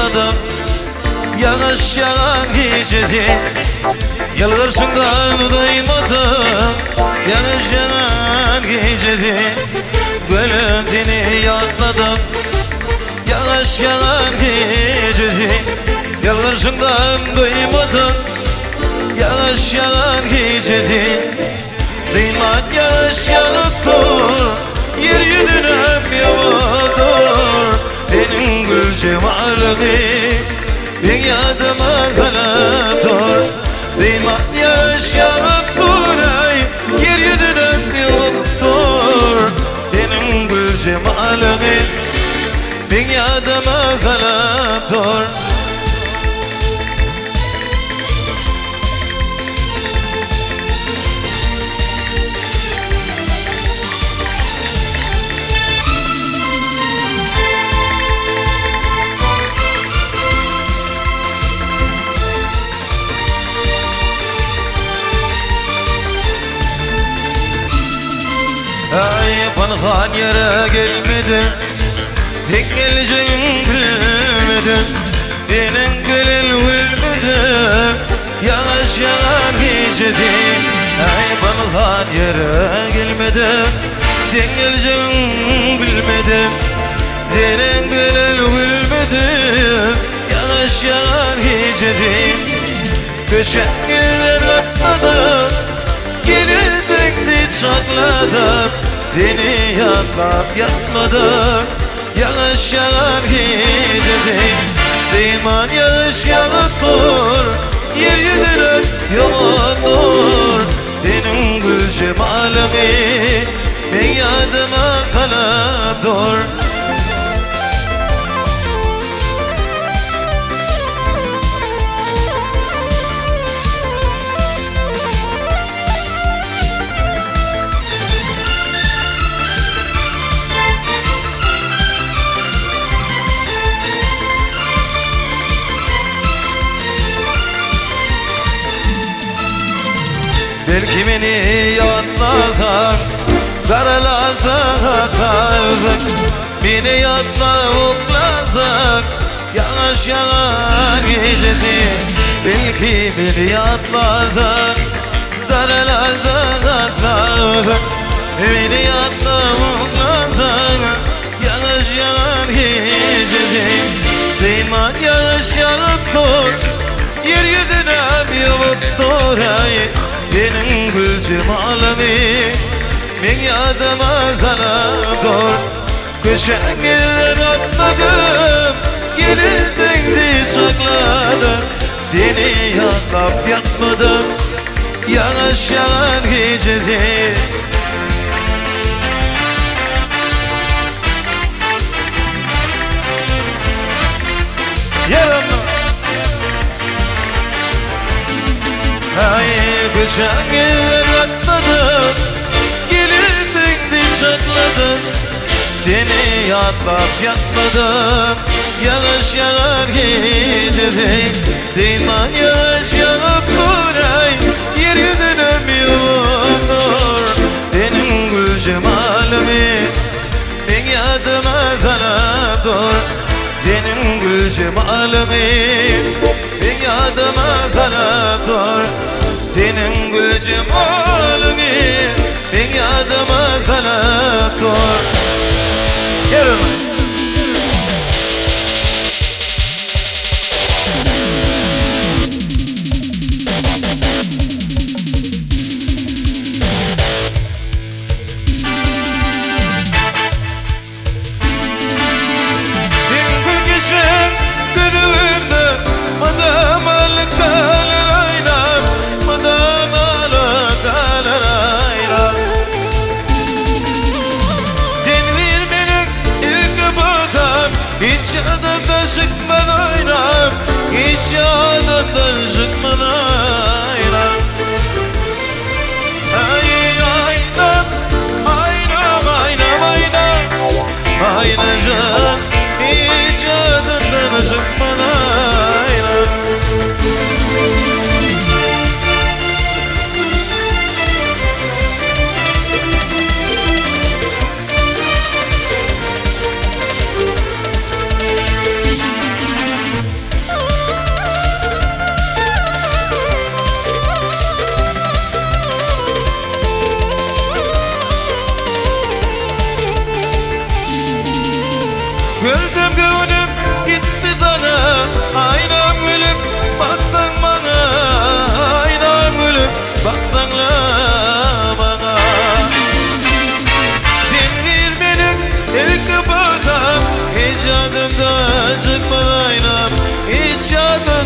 atladım yağış yağan gecede. Yalvarışından duymadım yağış yağan gecede. Gülüntünü atladım yağış yağan gecede. Yalvarışından duymadım yağış yağan gecede. Kıyman yağış yağıp dur yeryüzüne yağıyor. Senin gül cemalini ben yadıma kalıp dur. Kıyman yağış yağıp dur yeryüzüne yağıyor. Senin gül cemalini ben yadıma kalıp dur. Ay panhan yere gelmedim, tek geleceğim bilmedim. Senin gülün gülmedim, yağış yağan gecede. Ay panhan yere gelmedim, tek geleceğim bilmedim. Senin gülün gülmedim, yağış yağan gecede. Köşen güller atmadım, gerildin sakladım. Seni yanmam yatmadım yağış yağan gecede. Liman yağış yağıp dur yeryüzüne yoğundur. Senin gül cemalini ben yadıma kalıp dur. Belki beni yatmadan karalardan kaldık. Beni yatma okladık yağış yağan gecede. Belki beni yatmadan karalardan kaldık. Beni yatma okladık yağış yağan gecede. Liman yağış yağıp dur yeryüzüne yağıp dur. Senin gül cemalini ben yadıma kalıp dur. Köşen güller atladım gerildin diye sakladım. Seni yatlap yatmadım yağış yağan gecede. Yarım ay köşen güller atladım gerildin diye sakladım. Seni yatlap yatmadım yağış yağar gecede. Liman yağış yağıp dur yeryüzüne yoğundur. Senin gül cemalini ben yadıma kalıp dur. Senin gül cemalini ben yadıma kalıp dur. Senin gül cemalini ben yadıma kalıp dur. Yarın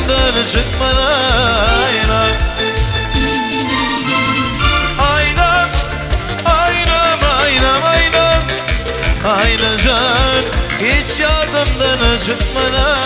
yadımdan çıkmadı aynam. Aynam, aynam, aynam, aynam, aynacan hiç yadımdan çıkmadı